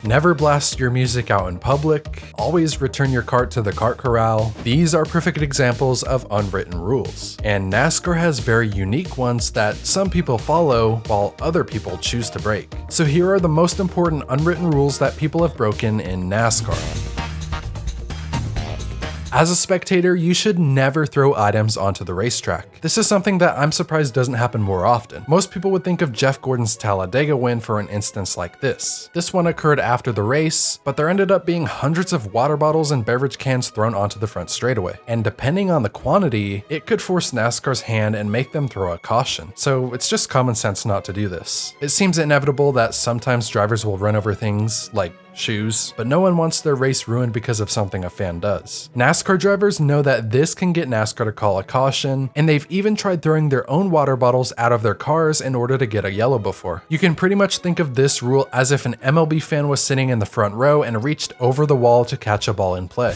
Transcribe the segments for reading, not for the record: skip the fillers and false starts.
Never blast your music out in public. Always return your cart to the cart corral. These are perfect examples of unwritten rules. And NASCAR has very unique ones that some people follow while other people choose to break. So here are the most important unwritten rules that people have broken in NASCAR. As a spectator, you should never throw items onto the racetrack. This is something that I'm surprised doesn't happen more often. Most people would think of Jeff Gordon's Talladega win for an instance like this. This one occurred after the race, but there ended up being hundreds of water bottles and beverage cans thrown onto the front straightaway. And depending on the quantity, it could force NASCAR's hand and make them throw a caution. So it's just common sense not to do this. It seems inevitable that sometimes drivers will run over things like shoes, but no one wants their race ruined because of something a fan does. NASCAR drivers know that this can get NASCAR to call a caution, and they've even tried throwing their own water bottles out of their cars in order to get a yellow before. You can pretty much think of this rule as if an MLB fan was sitting in the front row and reached over the wall to catch a ball in play.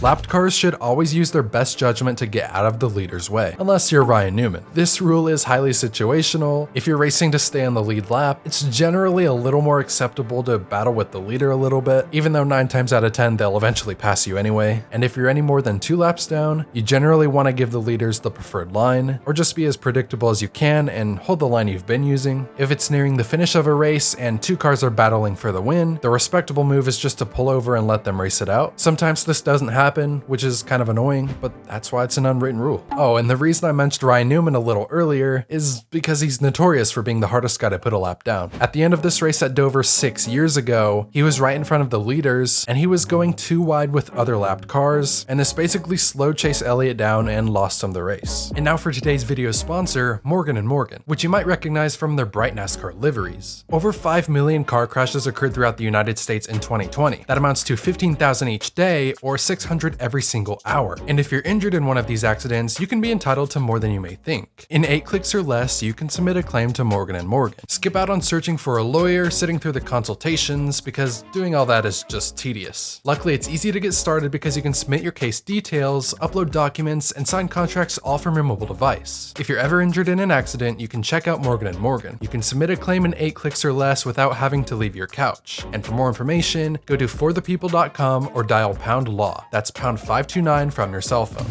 Lapped cars should always use their best judgment to get out of the leader's way, unless you're Ryan Newman. This rule is highly situational. If you're racing to stay on the lead lap, it's generally a little more acceptable to battle with the leader a little bit, even though 9 times out of 10 they'll eventually pass you anyway. And if you're any more than 2 laps down, you generally want to give the leaders the preferred line, or just be as predictable as you can and hold the line you've been using. If it's nearing the finish of a race and 2 cars are battling for the win, the respectable move is just to pull over and let them race it out. Sometimes this doesn't happen, which is kind of annoying, but that's why it's an unwritten rule. Oh, and the reason I mentioned Ryan Newman a little earlier is because he's notorious for being the hardest guy to put a lap down. At the end of this race at Dover 6 years ago, he was right in front of the leaders, and he was going too wide with other lapped cars, and this basically slowed Chase Elliott down and lost him the race. And now for today's video sponsor, Morgan & Morgan, which you might recognize from their bright NASCAR liveries. Over 5 million car crashes occurred throughout the United States in 2020. That amounts to 15,000 each day, or 600 every single hour. And if you're injured in one of these accidents, you can be entitled to more than you may think. In 8 clicks or less, you can submit a claim to Morgan & Morgan. Skip out on searching for a lawyer, sitting through the consultations, because doing all that is just tedious. Luckily, it's easy to get started because you can submit your case details, upload documents, and sign contracts all from your mobile device. If you're ever injured in an accident, you can check out Morgan & Morgan. You can submit a claim in 8 clicks or less without having to leave your couch. And for more information, go to forthepeople.com or dial #law. That's #529 from your cell phone.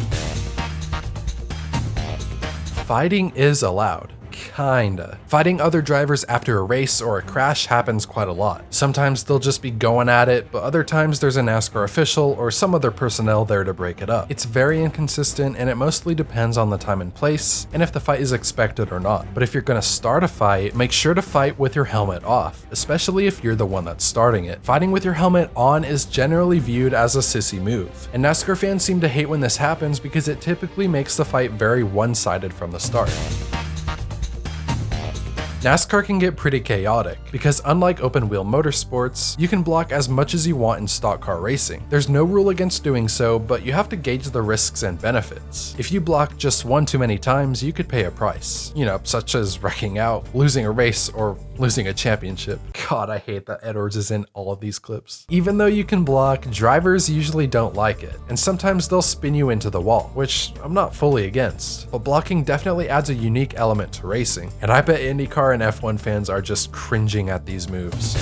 Fighting is allowed. Kinda. Fighting other drivers after a race or a crash happens quite a lot. Sometimes they'll just be going at it, but other times there's a NASCAR official or some other personnel there to break it up. It's very inconsistent, and it mostly depends on the time and place and if the fight is expected or not. But if you're gonna start a fight, make sure to fight with your helmet off, especially if you're the one that's starting it. Fighting with your helmet on is generally viewed as a sissy move, and NASCAR fans seem to hate when this happens because it typically makes the fight very one-sided from the start. NASCAR can get pretty chaotic, because unlike open wheel motorsports, you can block as much as you want in stock car racing. There's no rule against doing so, but you have to gauge the risks and benefits. If you block just one too many times, you could pay a price. You know, such as wrecking out, losing a race, or losing a championship. God, I hate that Edwards is in all of these clips. Even though you can block, drivers usually don't like it, and sometimes they'll spin you into the wall, which I'm not fully against. But blocking definitely adds a unique element to racing, and I bet IndyCar and F1 fans are just cringing at these moves.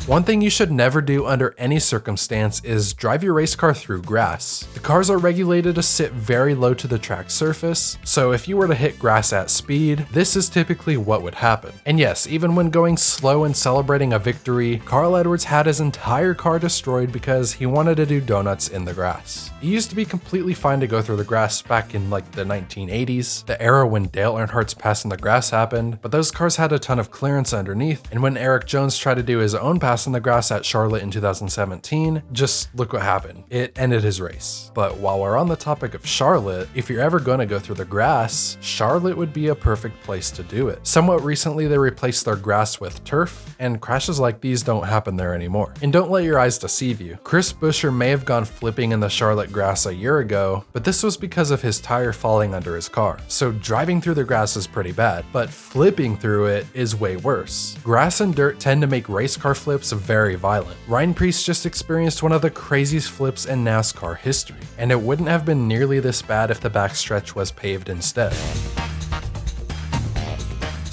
One thing you should never do under any circumstance is drive your race car through grass. The cars are regulated to sit very low to the track surface, so if you were to hit grass at speed, this is typically what would happen. And yes, even when going slow and celebrating a victory, Carl Edwards had his entire car destroyed because he wanted to do donuts in the grass. It used to be completely fine to go through the grass back in like the 1980s, the era when Dale Earnhardt's pass in the grass happened, but those cars had a ton of clearance underneath, and when Eric Jones tried to do his own pass in the grass at Charlotte in 2017, just look what happened. It ended his race. But while we're on the topic of Charlotte, if you're ever going to go through the grass, Charlotte would be a perfect place to do it. Somewhat recently, they replaced their grass with turf, and crashes like these don't happen there anymore. And don't let your eyes deceive you. Chris Buescher may have gone flipping in the Charlotte grass a year ago, but this was because of his tire falling under his car. So driving through the grass is pretty bad, but flipping through it is way worse. Grass and dirt tend to make race car flips very violent. Ryan Preece just experienced one of the craziest flips in NASCAR history, and it wouldn't have been nearly this bad if the backstretch was paved instead.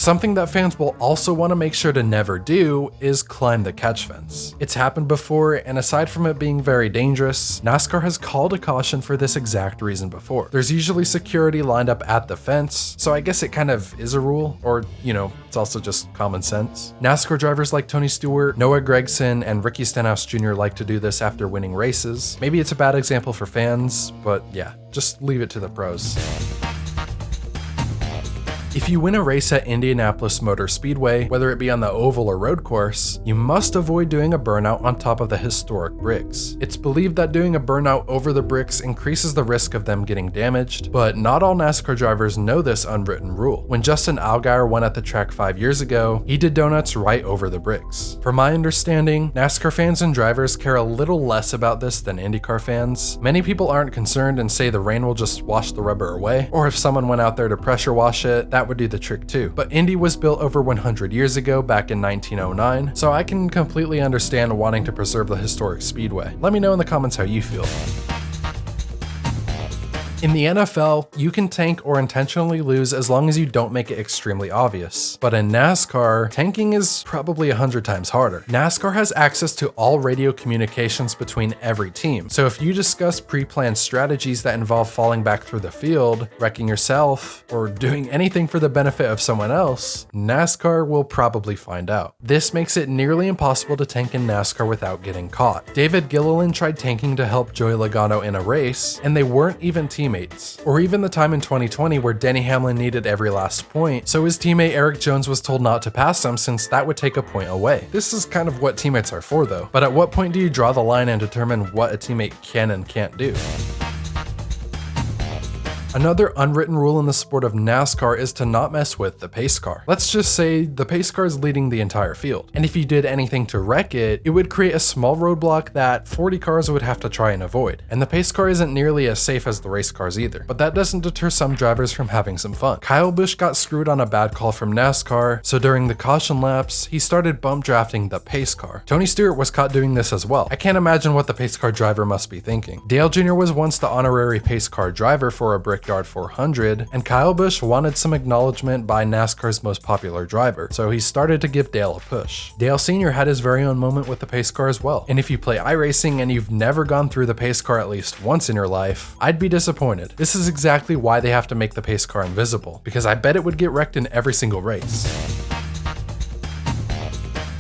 Something that fans will also want to make sure to never do is climb the catch fence. It's happened before, and aside from it being very dangerous, NASCAR has called a caution for this exact reason before. There's usually security lined up at the fence, so I guess it kind of is a rule, or it's also just common sense. NASCAR drivers like Tony Stewart, Noah Gragson, and Ricky Stenhouse Jr. like to do this after winning races. Maybe it's a bad example for fans, but yeah, just leave it to the pros. If you win a race at Indianapolis Motor Speedway, whether it be on the oval or road course, you must avoid doing a burnout on top of the historic bricks. It's believed that doing a burnout over the bricks increases the risk of them getting damaged, but not all NASCAR drivers know this unwritten rule. When Justin Allgaier won at the track 5 years ago, he did donuts right over the bricks. From my understanding, NASCAR fans and drivers care a little less about this than IndyCar fans. Many people aren't concerned and say the rain will just wash the rubber away, or if someone went out there to pressure wash it, that would do the trick too. But Indy was built over 100 years ago, back in 1909, so I can completely understand wanting to preserve the historic speedway. Let me know in the comments how you feel. In the NFL, you can tank or intentionally lose as long as you don't make it extremely obvious. But in NASCAR, tanking is probably 100 times harder. NASCAR has access to all radio communications between every team. So if you discuss pre-planned strategies that involve falling back through the field, wrecking yourself, or doing anything for the benefit of someone else, NASCAR will probably find out. This makes it nearly impossible to tank in NASCAR without getting caught. David Gilliland tried tanking to help Joey Logano in a race, and they weren't even teammates. Or even the time in 2020 where Denny Hamlin needed every last point, so his teammate Eric Jones was told not to pass him since that would take a point away. This is kind of what teammates are for though, but at what point do you draw the line and determine what a teammate can and can't do? Another unwritten rule in the sport of NASCAR is to not mess with the pace car. Let's just say the pace car is leading the entire field, and if you did anything to wreck it, it would create a small roadblock that 40 cars would have to try and avoid. And the pace car isn't nearly as safe as the race cars either, but that doesn't deter some drivers from having some fun. Kyle Busch got screwed on a bad call from NASCAR, so during the caution laps, he started bump drafting the pace car. Tony Stewart was caught doing this as well. I can't imagine what the pace car driver must be thinking. Dale Jr. was once the honorary pace car driver for a Brickyard 400, and Kyle Busch wanted some acknowledgement by NASCAR's most popular driver, so he started to give Dale a push. Dale Sr. had his very own moment with the pace car as well, and if you play iRacing and you've never gone through the pace car at least once in your life, I'd be disappointed. This is exactly why they have to make the pace car invisible, because I bet it would get wrecked in every single race.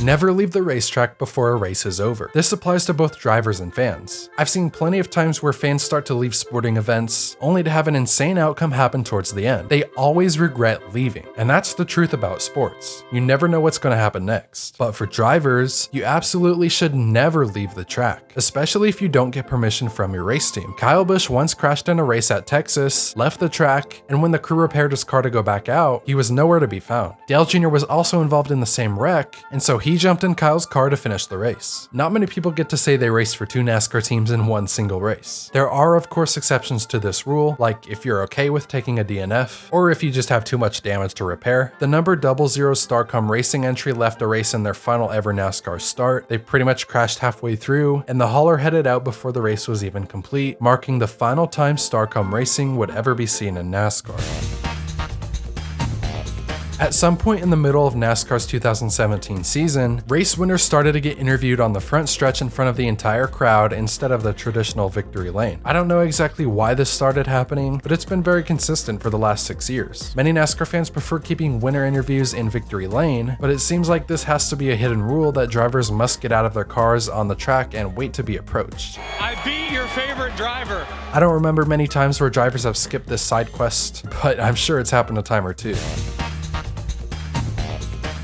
Never leave the racetrack before a race is over. This applies to both drivers and fans. I've seen plenty of times where fans start to leave sporting events only to have an insane outcome happen towards the end. They always regret leaving, and that's the truth about sports. You never know what's going to happen next. But for drivers, you absolutely should never leave the track, especially if you don't get permission from your race team. Kyle Busch once crashed in a race at Texas, left the track, and when the crew repaired his car to go back out, he was nowhere to be found. Dale Jr. was also involved in the same wreck, and so he jumped in Kyle's car to finish the race. Not many people get to say they raced for two NASCAR teams in one single race. There are of course exceptions to this rule, like if you're okay with taking a DNF, or if you just have too much damage to repair. The number 00 Starcom Racing entry left a race in their final ever NASCAR start. They pretty much crashed halfway through, and the hauler headed out before the race was even complete, marking the final time Starcom Racing would ever be seen in NASCAR. At some point in the middle of NASCAR's 2017 season, race winners started to get interviewed on the front stretch in front of the entire crowd instead of the traditional victory lane. I don't know exactly why this started happening, but it's been very consistent for the last 6 years. Many NASCAR fans prefer keeping winner interviews in victory lane, but it seems like this has to be a hidden rule that drivers must get out of their cars on the track and wait to be approached. I beat your favorite driver. I don't remember many times where drivers have skipped this side quest, but I'm sure it's happened a time or two.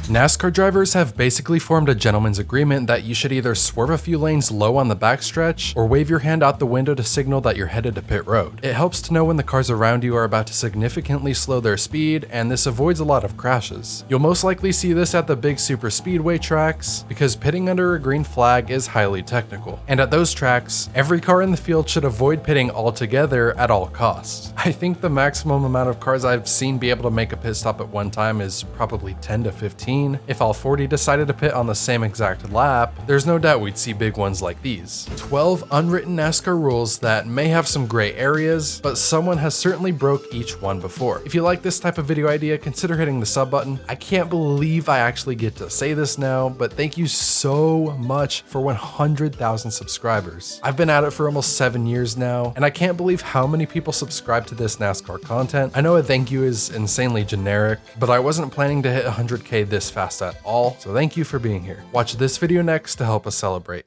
NASCAR drivers have basically formed a gentleman's agreement that you should either swerve a few lanes low on the backstretch or wave your hand out the window to signal that you're headed to pit road. It helps to know when the cars around you are about to significantly slow their speed, and this avoids a lot of crashes. You'll most likely see this at the big super speedway tracks because pitting under a green flag is highly technical. And at those tracks, every car in the field should avoid pitting altogether at all costs. I think the maximum amount of cars I've seen be able to make a pit stop at one time is probably 10 to 15. machine. If all 40 decided to pit on the same exact lap, there's no doubt we'd see big ones like these. 12 unwritten NASCAR rules that may have some gray areas, but someone has certainly broke each one before. If you like this type of video idea, consider hitting the sub button. I can't believe I actually get to say this now, but thank you so much for 100,000 subscribers. I've been at it for almost 7 years now, and I can't believe how many people subscribe to this NASCAR content. I know a thank you is insanely generic, but I wasn't planning to hit 100K this fast at all, so thank you for being here. Watch this video next to help us celebrate.